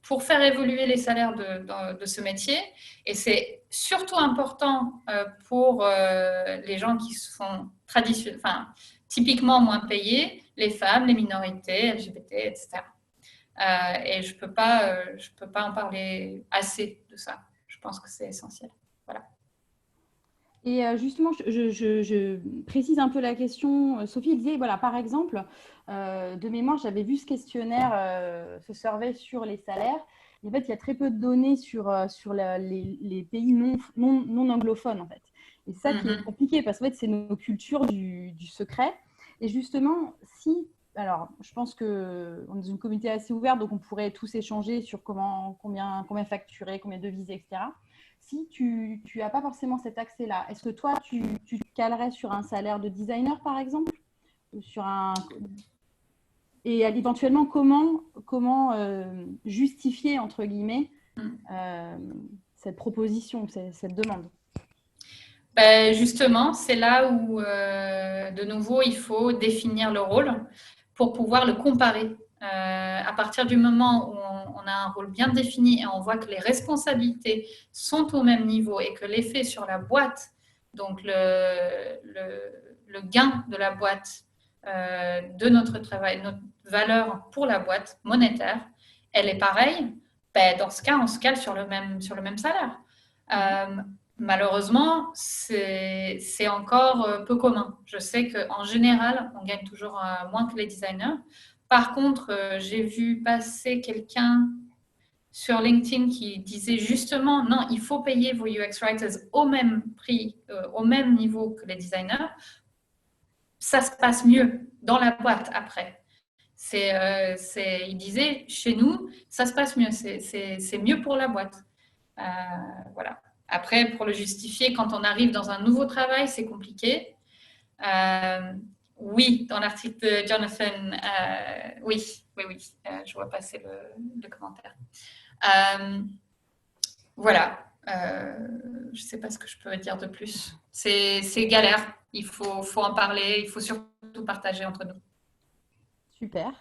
pour faire évoluer les salaires de ce métier. Et c'est surtout important pour les gens qui se font typiquement moins payés, les femmes, les minorités, LGBT, etc. Et je peux pas en parler assez de ça. Je pense que c'est essentiel. Voilà. Et justement, je précise un peu la question. Sophie disait, voilà, par exemple, de mémoire, j'avais vu ce questionnaire, ce survey sur les salaires. Et en fait, il y a très peu de données sur les pays non anglophones, en fait. Et c'est ça qui est compliqué, parce qu'en fait, c'est nos cultures du secret. Et justement, alors, je pense qu'on est dans une communauté assez ouverte, donc on pourrait tous échanger sur combien facturer, combien deviser, etc. Si tu n'as pas forcément cet accès-là, est-ce que toi, tu te calerais sur un salaire de designer, par exemple, et éventuellement, comment justifier, entre guillemets, cette proposition, cette demande? Justement, c'est là où, de nouveau, il faut définir le rôle pour pouvoir le comparer. À partir du moment où on a un rôle bien défini et on voit que les responsabilités sont au même niveau et que l'effet sur la boîte, donc le gain de la boîte, de notre travail, notre valeur pour la boîte monétaire, elle est pareille, dans ce cas, on se cale sur le même salaire. Malheureusement, c'est encore peu commun. Je sais qu'en général, on gagne toujours moins que les designers. Par contre, j'ai vu passer quelqu'un sur LinkedIn qui disait justement, non, il faut payer vos UX Writers au même prix, au même niveau que les designers. Ça se passe mieux dans la boîte après. Il disait, chez nous, ça se passe mieux, c'est mieux pour la boîte. Voilà. Après, pour le justifier, quand on arrive dans un nouveau travail, c'est compliqué. Oui, dans l'article de Jonathan, oui, je vois passer le commentaire. Voilà, je ne sais pas ce que je peux dire de plus. C'est galère, il faut en parler, il faut surtout partager entre nous. Super.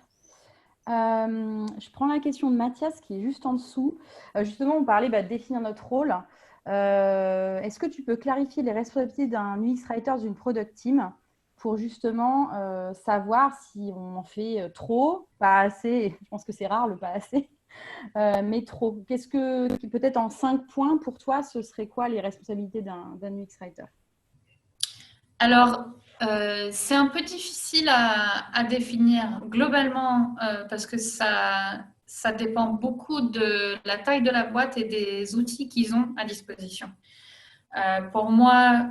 Je prends la question de Mathias qui est juste en dessous. Justement, on parlait de définir notre rôle. Est-ce que tu peux clarifier les responsabilités d'un UX Writer d'une Product Team pour justement savoir si on en fait trop, pas assez, je pense que c'est rare le pas assez, mais trop. Qu'est-ce que, peut-être en 5 points pour toi, ce serait quoi les responsabilités d'un UX Writer? Alors, c'est un peu difficile à définir globalement parce que ça dépend beaucoup de la taille de la boîte et des outils qu'ils ont à disposition. Pour moi,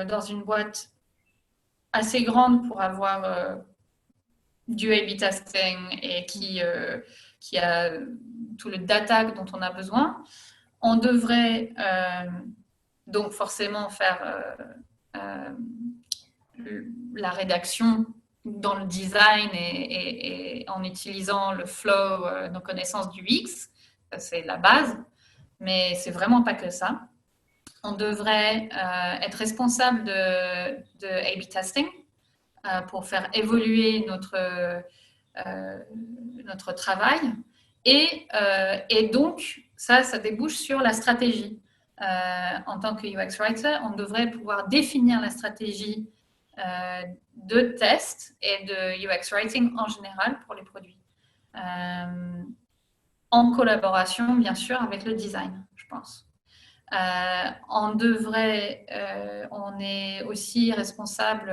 dans une boîte assez grande pour avoir du A/B testing et qui a tout le data dont on a besoin, on devrait donc forcément faire la rédaction dans le design et en utilisant le flow, nos connaissances du UX, c'est la base, mais c'est vraiment pas que ça. on devrait être responsable de A/B testing pour faire évoluer notre travail. Et donc, ça débouche sur la stratégie. En tant que UX Writer, on devrait pouvoir définir la stratégie de test et de UX Writing en général pour les produits. En collaboration, bien sûr, avec le design, je pense. On est aussi responsable...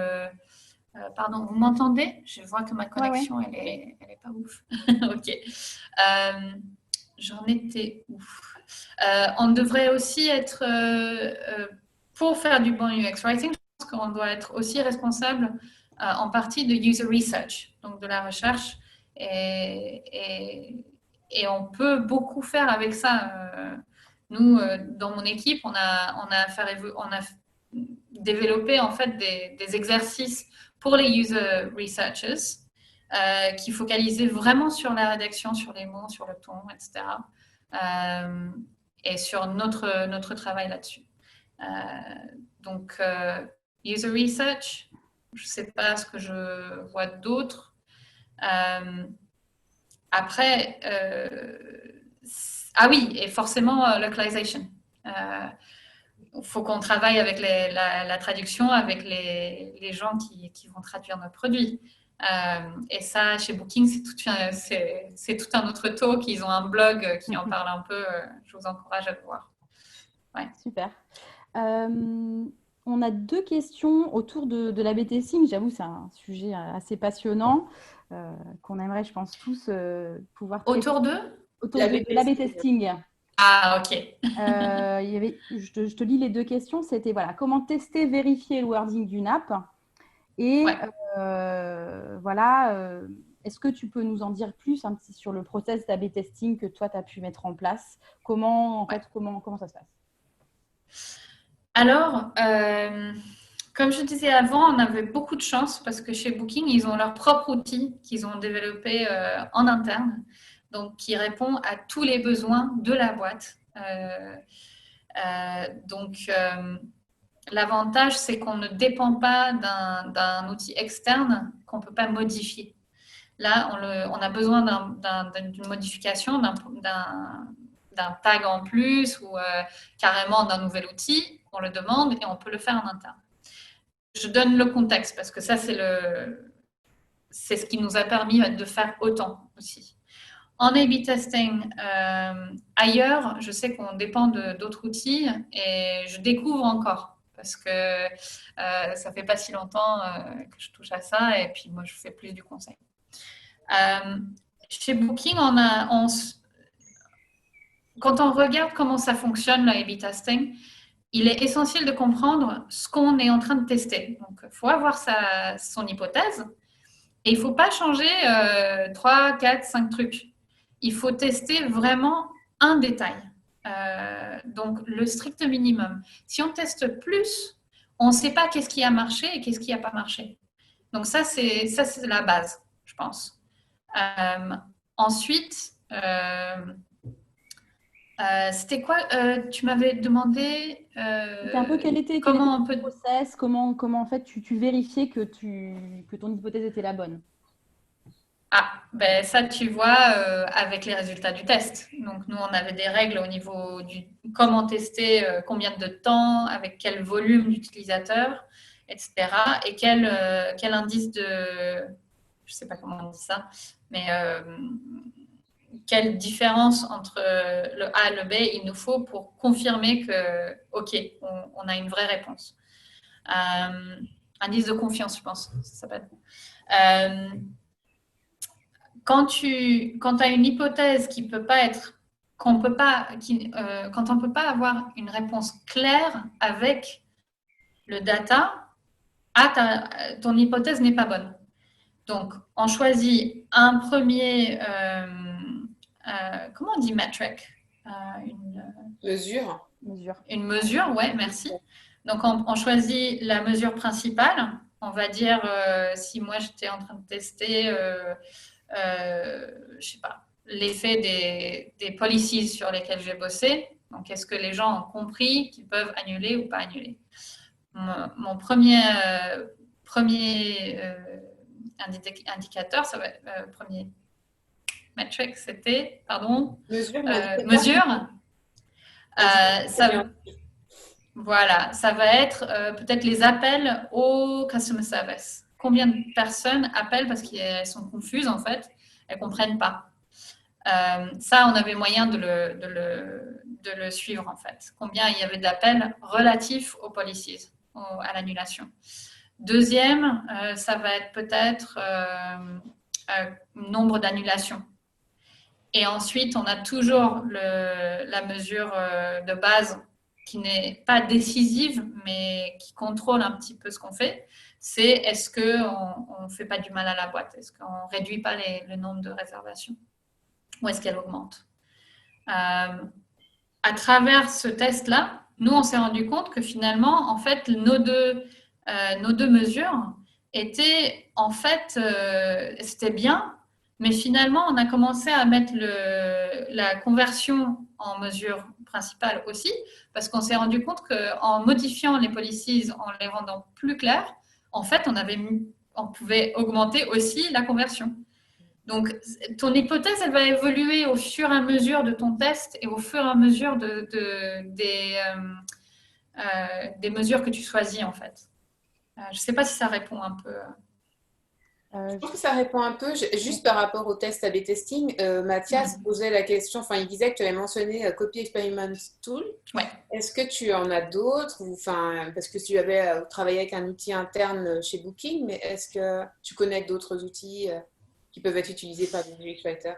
pardon, vous m'entendez? Je vois que ma connexion, ouais. elle est pas ouf. Ok. J'en étais ouf. On devrait aussi être, pour faire du bon UX Writing, je pense qu'on doit être aussi responsable en partie de user research, donc de la recherche. Et on peut beaucoup faire avec ça. Nous, dans mon équipe, on a développé en fait des exercices pour les user researchers qui focalisaient vraiment sur la rédaction, sur les mots, sur le ton, etc. Et sur notre travail là-dessus. Donc, user research, je ne sais pas ce que je vois d'autre. Après, ah oui, et forcément, localization. Il faut qu'on travaille avec la traduction, avec les gens qui vont traduire nos produits. Et ça, chez Booking, c'est tout un autre talk. Ils ont un blog qui en parle un peu. Je vous encourage à le voir. Ouais. Super. On a 2 questions autour de l'A/B testing. J'avoue, c'est un sujet assez passionnant qu'on aimerait, je pense, tous pouvoir traiter. Autour de l'A/B testing. Ah, ok. Je te lis les 2 questions. C'était voilà, comment tester, vérifier le wording d'une app. Et Ouais. Est-ce que tu peux nous en dire plus un petit sur le process d'A/B testing que toi, tu as pu mettre en place? Comment ça se passe? Alors, comme je disais avant, on avait beaucoup de chance parce que chez Booking, ils ont leur propre outil qu'ils ont développé en interne, donc qui répond à tous les besoins de la boîte. L'avantage, c'est qu'on ne dépend pas d'un outil externe qu'on ne peut pas modifier. Là, on a besoin d'une modification, d'un tag en plus ou carrément d'un nouvel outil. On le demande et on peut le faire en interne. Je donne le contexte parce que ça, c'est ce qui nous a permis de faire autant aussi. En A/B testing, ailleurs, je sais qu'on dépend d'autres outils et je découvre encore parce que ça fait pas si longtemps que je touche à ça et puis moi, je fais plus du conseil. Chez Booking, quand on regarde comment ça fonctionne, le A/B testing, il est essentiel de comprendre ce qu'on est en train de tester. Donc, il faut avoir son hypothèse et il ne faut pas changer 3, 4, 5 trucs. Il faut tester vraiment un détail. Donc, le strict minimum. Si on teste plus, on ne sait pas qu'est-ce qui a marché et qu'est-ce qui n'a pas marché. Donc, ça, c'est la base, je pense. Ensuite, c'était quoi? Tu m'avais demandé C'était un peu quel était le process, comment en fait tu vérifiais que ton hypothèse était la bonne. Ah, ben ça tu vois avec les résultats du test. Donc nous on avait des règles au niveau du comment tester, combien de temps, avec quel volume d'utilisateurs, etc. Et quel indice de, je sais pas comment on dit ça, mais quelle différence entre le A et le B il nous faut pour confirmer que, ok, on a une vraie réponse. Indice de confiance, je pense, ça s'appelle. Quand tu as une hypothèse quand on ne peut pas avoir une réponse claire avec le data, ton hypothèse n'est pas bonne. Donc, on choisit un premier, comment on dit metric? Une mesure. Une mesure, ouais, merci. Donc, on choisit la mesure principale. On va dire, si moi j'étais en train de tester, je sais pas, l'effet des policies sur lesquelles j'ai bossé, Donc, est-ce que les gens ont compris qu'ils peuvent annuler ou pas annuler? Mon premier indicateur, ça va être, premier metric, c'était, pardon, mesure. Voilà, ça va être peut-être les appels au customer service. Combien de personnes appellent parce qu'elles sont confuses en fait, elles ne comprennent pas. Ça, on avait moyen de le suivre en fait. Combien il y avait d'appels relatifs aux policies, à l'annulation. Deuxième, ça va être peut-être nombre d'annulations. Et ensuite, on a toujours la mesure de base qui n'est pas décisive, mais qui contrôle un petit peu ce qu'on fait. C'est est-ce qu'on ne fait pas du mal à la boîte? Est-ce qu'on ne réduit pas le nombre de réservations? Ou est-ce qu'elle augmente? À travers ce test-là, nous, on s'est rendu compte que finalement, en fait, nos deux mesures étaient, en fait, c'était bien, mais finalement, on a commencé à mettre la conversion en mesure principale aussi, parce qu'on s'est rendu compte qu'en modifiant les policies, en les rendant plus claires, en fait, on pouvait augmenter aussi la conversion. Donc, ton hypothèse, elle va évoluer au fur et à mesure de ton test et au fur et à mesure des mesures que tu choisis, en fait. Je ne sais pas si ça répond un peu. Je pense que ça répond un peu, juste par rapport au test A/B testing. Mathias posait la question, enfin il disait que tu avais mentionné Copy Experiment Tool. Ouais. Est-ce que tu en as d'autres, parce que tu avais travaillé avec un outil interne chez Booking, mais est-ce que tu connais d'autres outils qui peuvent être utilisés par des UX writers?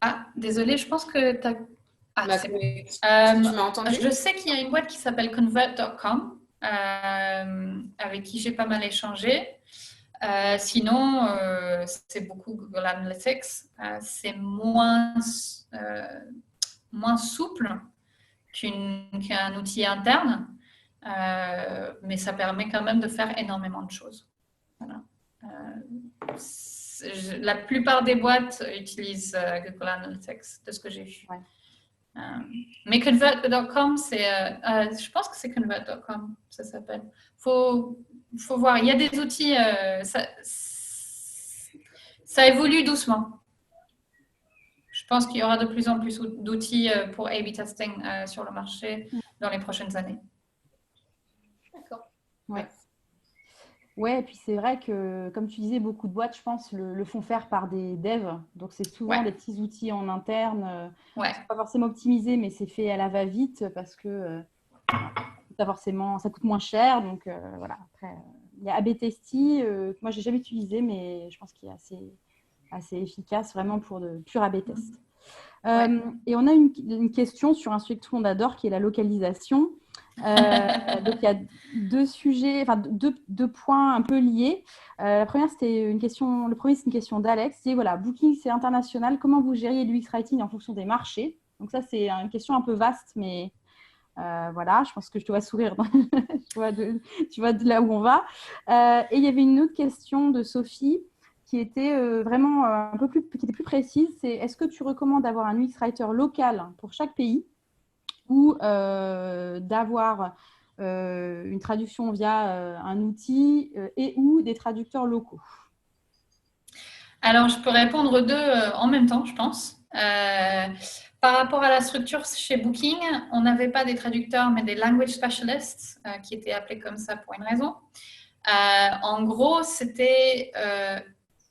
Ah, désolée, je pense que tu as... Tu m'as entendu? Je sais qu'il y a une boîte qui s'appelle convert.com avec qui j'ai pas mal échangé. Sinon, c'est beaucoup Google Analytics. C'est moins souple qu'un outil interne, mais ça permet quand même de faire énormément de choses. Voilà. La plupart des boîtes utilisent Google Analytics, de ce que j'ai vu. Ouais. Mais convert.com, je pense que c'est convert.com, ça s'appelle. Faut voir. Il y a des outils, ça évolue doucement. Je pense qu'il y aura de plus en plus d'outils pour A/B testing sur le marché dans les prochaines années. D'accord. Ouais. Ouais, et puis c'est vrai que, comme tu disais, beaucoup de boîtes, je pense, le font faire par des devs. Donc, c'est souvent des petits outils en interne. Pas forcément optimisés, mais c'est fait à la va-vite parce que ça coûte moins cher. Donc, voilà. Après, il y a A/B Testy, que moi, je n'ai jamais utilisé, mais je pense qu'il est assez efficace vraiment pour de pur A/B test. Et on a une question sur un sujet que tout le monde adore, qui est la localisation. Donc, il y a deux sujets, enfin deux points un peu liés. La première, c'était une question. Le premier, c'est une question d'Alex. C'est voilà, Booking, c'est international. Comment vous gériez l'UX writing en fonction des marchés? Donc ça, c'est une question un peu vaste, mais voilà, je pense que je te vois sourire. tu vois de là où on va. Et il y avait une autre question de Sophie qui était vraiment qui était plus précise. C'est est-ce que tu recommandes d'avoir un UX writer local pour chaque pays ou d'avoir une traduction via un outil et ou des traducteurs locaux? Alors, je peux répondre aux deux en même temps, je pense. Par rapport à la structure chez Booking, on n'avait pas des traducteurs, mais des language specialists, qui étaient appelés comme ça pour une raison. En gros,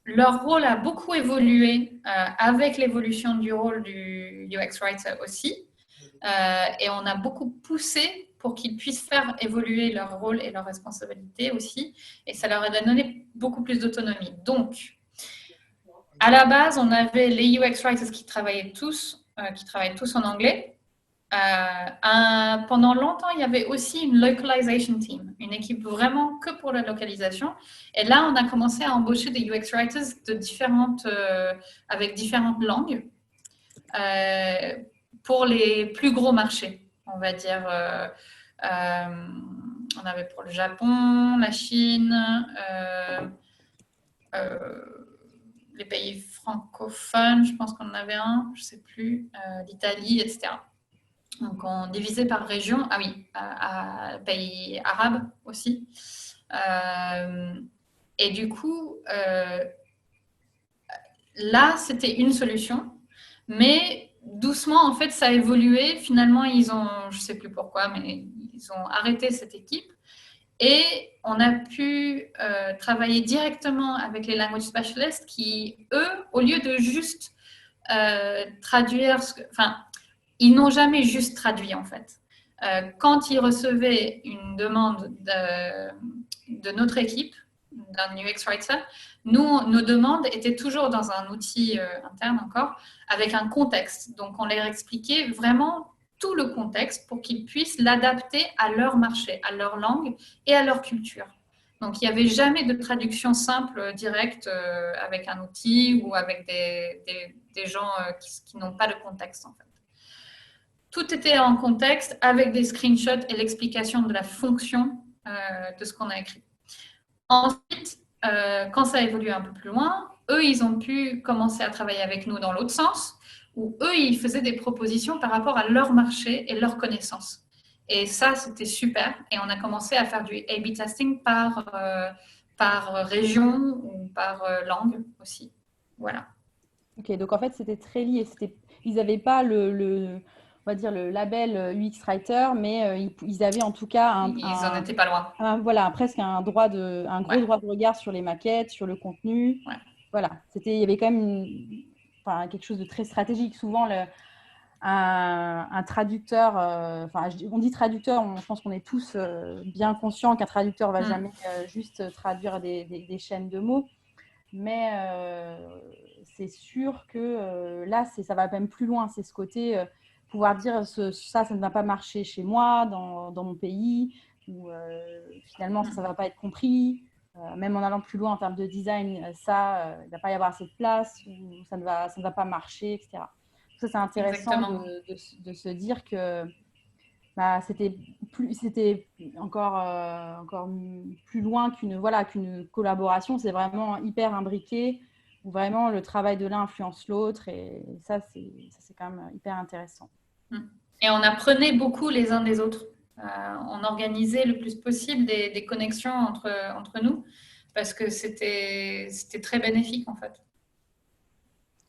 leur rôle a beaucoup évolué avec l'évolution du rôle du UX Writer aussi. Et on a beaucoup poussé pour qu'ils puissent faire évoluer leur rôle et leurs responsabilités aussi. Et ça leur a donné beaucoup plus d'autonomie. Donc, à la base, on avait les UX Writers qui travaillaient tous en anglais. Pendant longtemps, il y avait aussi une localization team, une équipe vraiment que pour la localisation. Et là, on a commencé à embaucher des UX writers avec différentes langues pour les plus gros marchés, on va dire. On avait pour le Japon, la Chine, les pays francophones, je pense qu'on en avait un, je ne sais plus, l'Italie, etc. Donc, on divisait par région. Ah oui, pays arabes aussi. Et du coup, là, c'était une solution. Mais doucement, en fait, ça a évolué. Finalement, je ne sais plus pourquoi, mais ils ont arrêté cette équipe. Et on a pu travailler directement avec les language specialists qui, eux, au lieu de juste traduire, ils n'ont jamais juste traduit en fait. Quand ils recevaient une demande de notre équipe, d'un UX Writer, nos demandes étaient toujours dans un outil interne encore, avec un contexte. Donc, on leur expliquait vraiment tout le contexte pour qu'ils puissent l'adapter à leur marché, à leur langue et à leur culture. Donc, il n'y avait jamais de traduction simple, directe, avec un outil ou avec des gens qui n'ont pas de contexte, en fait. Tout était en contexte avec des screenshots et l'explication de la fonction de ce qu'on a écrit. Ensuite, quand ça a évolué un peu plus loin, eux, ils ont pu commencer à travailler avec nous dans l'autre sens, où eux, ils faisaient des propositions par rapport à leur marché et leurs connaissances. Et ça, c'était super. Et on a commencé à faire du A/B testing par région ou par langue aussi. Voilà. Ok, donc en fait, c'était très lié. Ils n'avaient pas on va dire le label UX Writer, mais ils avaient en tout cas Ils n'en étaient pas loin. voilà, presque un gros droit de regard sur les maquettes, sur le contenu. Ouais. Voilà, il y avait quand même quelque chose de très stratégique. Souvent, un traducteur, on dit traducteur, je pense qu'on est tous bien conscients qu'un traducteur ne va jamais juste traduire des chaînes de mots. Mais c'est sûr que là, ça va même plus loin. C'est ce côté, pouvoir dire ça ne va pas marcher chez moi, dans mon pays, ou finalement, ça ne va pas être compris. Même en allant plus loin en termes de design, il ne va pas y avoir assez de place, ou ça ne va pas marcher, etc. Ça, c'est intéressant de se dire que c'était encore plus loin qu'une collaboration. C'est vraiment hyper imbriqué, où vraiment le travail de l'un influence l'autre. Et ça, c'est quand même hyper intéressant. Et on apprenait beaucoup les uns des autres. On organisait le plus possible des connexions entre nous, parce que c'était très bénéfique en fait.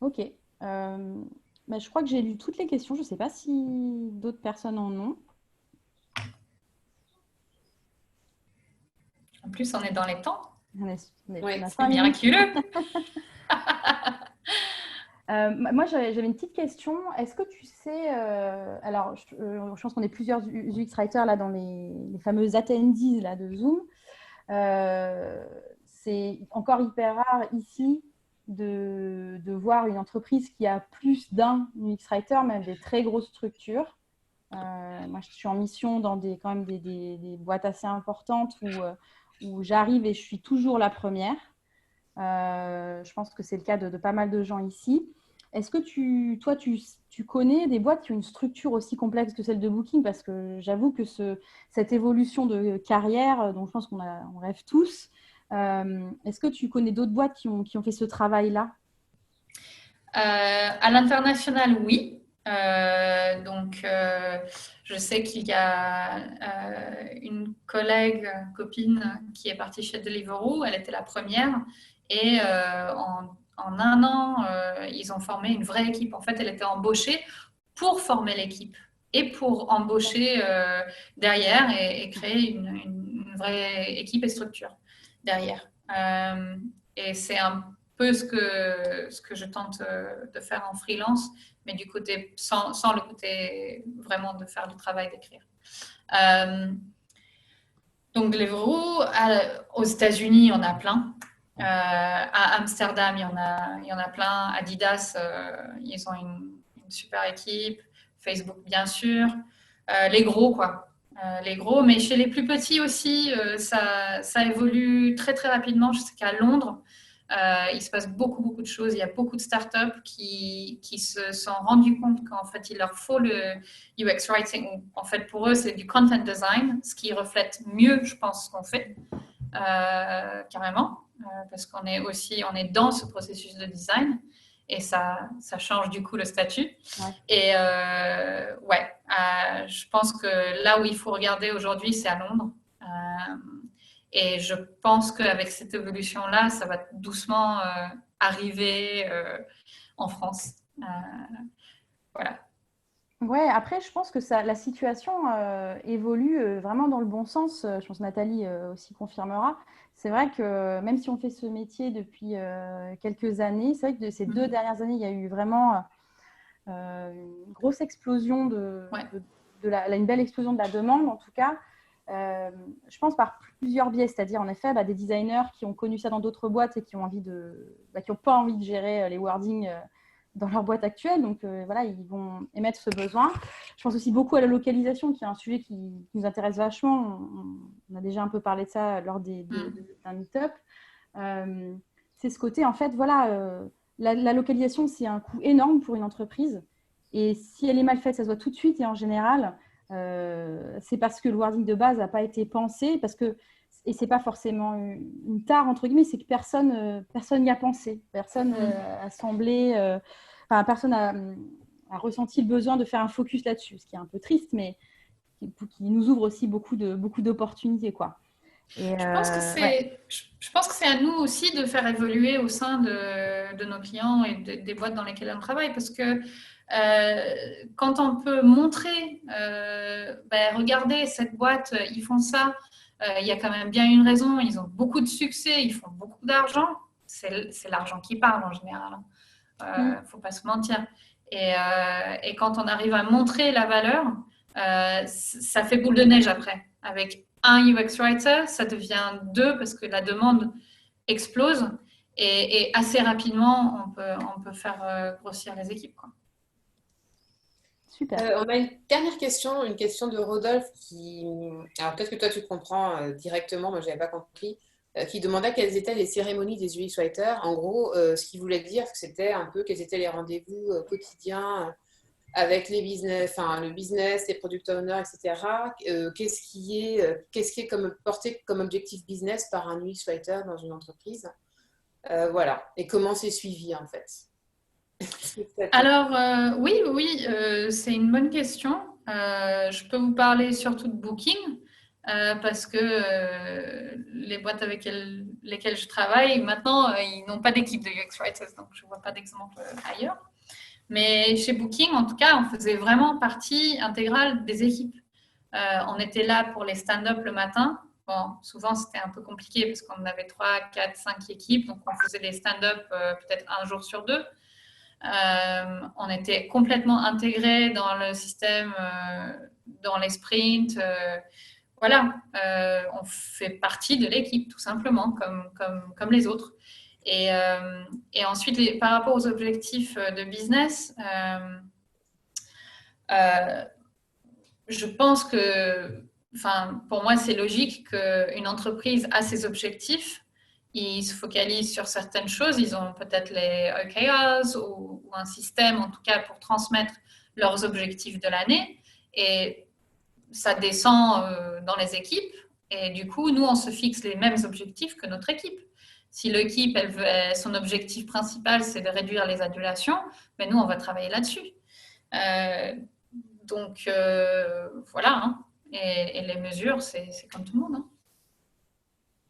Ok. Je crois que j'ai lu toutes les questions. Je ne sais pas si d'autres personnes en ont. En plus, on est dans les temps. C'est miraculeux. Moi, j'avais une petite question. Est-ce que tu sais, alors je pense qu'on est plusieurs UX writers là dans les fameuses attendees là, de Zoom. C'est encore hyper rare ici de voir une entreprise qui a plus d'un UX writer, même des très grosses structures. Moi, je suis en mission dans quand même des boîtes assez importantes où j'arrive et je suis toujours la première. Je pense que c'est le cas de pas mal de gens ici. Est-ce que toi, tu connais des boîtes qui ont une structure aussi complexe que celle de Booking? Parce que j'avoue que cette évolution de carrière, dont je pense qu'on rêve tous, est-ce que tu connais d'autres boîtes qui ont fait ce travail-là? À l'international, oui. Je sais qu'il y a une copine qui est partie chez Deliveroo. Elle était la première. Et en un an, ils ont formé une vraie équipe. En fait, elle était embauchée pour former l'équipe et pour embaucher derrière et créer une vraie équipe et structure derrière. Et c'est un peu ce que je tente de faire en freelance, mais du côté sans le côté vraiment de faire le travail d'écrire. Donc Deliveroo, aux États-Unis, on a plein. À Amsterdam, il y en a plein. Adidas, ils ont une super équipe. Facebook, bien sûr. Les gros, quoi. Les gros, mais chez les plus petits aussi, ça évolue très, très rapidement. Je sais qu'à Londres, il se passe beaucoup de choses. Il y a beaucoup de startups qui se sont rendus compte qu'en fait, il leur faut le UX writing. En fait, pour eux, c'est du content design, ce qui reflète mieux, je pense, ce qu'on fait, carrément. parce qu'on est dans ce processus de design et ça change du coup le statut. Ouais. Et je pense que là où il faut regarder aujourd'hui, c'est à Londres. Et je pense qu'avec cette évolution-là, ça va doucement arriver en France. Voilà. Ouais, après, je pense que la situation évolue vraiment dans le bon sens. Je pense que Nathalie aussi confirmera. C'est vrai que même si on fait ce métier depuis quelques années, c'est vrai que ces 2 dernières années, il y a eu vraiment une grosse explosion une belle explosion de la demande, en tout cas. Je pense par plusieurs biais, c'est-à-dire en effet des designers qui ont connu ça dans d'autres boîtes et qui ont pas envie de gérer les wordings dans leur boîte actuelle, donc ils vont émettre ce besoin. Je pense aussi beaucoup à la localisation, qui est un sujet qui nous intéresse vachement. On a déjà un peu parlé de ça lors d'un meet-up. C'est ce côté, en fait, la localisation, c'est un coût énorme pour une entreprise, et si elle est mal faite, ça se voit tout de suite, et en général, c'est parce que le wording de base n'a pas été pensé, et c'est pas forcément une tare entre guillemets, c'est que personne n'y a pensé, personne a semblé, personne a ressenti le besoin de faire un focus là-dessus, ce qui est un peu triste, mais qui nous ouvre aussi beaucoup d'opportunités, quoi. Et je pense que c'est à nous aussi de faire évoluer au sein de nos clients et des boîtes dans lesquelles on travaille, parce que quand on peut montrer, regardez, cette boîte, ils font ça, il y a quand même bien une raison, ils ont beaucoup de succès, ils font beaucoup d'argent, c'est l'argent qui parle en général, faut pas se mentir. Et quand on arrive à montrer la valeur, ça fait boule de neige après. Avec un UX writer, ça devient 2 parce que la demande explose et assez rapidement, on peut faire grossir les équipes, quoi. Super. On a une dernière question, une question de Rodolphe alors peut-être que toi tu comprends directement, moi je n'avais pas compris, qui demandait quelles étaient les cérémonies des UX Writers. En gros, ce qu'il voulait dire, c'était un peu quels étaient les rendez-vous quotidiens avec les business, le business, les product owners, etc. Qu'est-ce qui est porté comme objectif business par un UX Writer dans une entreprise. Voilà. Et comment c'est suivi en fait. Alors, oui, c'est une bonne question. Je peux vous parler surtout de Booking, parce que les boîtes avec lesquelles je travaille, maintenant, ils n'ont pas d'équipe de UX Writers, donc je ne vois pas d'exemple ailleurs. Mais chez Booking, en tout cas, on faisait vraiment partie intégrale des équipes. On était là pour les stand-up le matin. Bon, souvent, c'était un peu compliqué parce qu'on avait 3, 4, 5 équipes, donc on faisait les stand-up peut-être un jour sur 2. On était complètement intégrés dans le système, dans les sprints. On fait partie de l'équipe, tout simplement, comme les autres. Et ensuite, par rapport aux objectifs de business, je pense que, pour moi, c'est logique qu'une entreprise a ses objectifs. Ils se focalisent sur certaines choses. Ils ont peut-être les OKRs ou un système, en tout cas, pour transmettre leurs objectifs de l'année. Et ça descend dans les équipes. Et du coup, nous, on se fixe les mêmes objectifs que notre équipe. Si l'équipe, son objectif principal, c'est de réduire les annulations, mais nous, on va travailler là-dessus. Donc, voilà. Hein. Et les mesures, c'est comme tout le monde. Hein.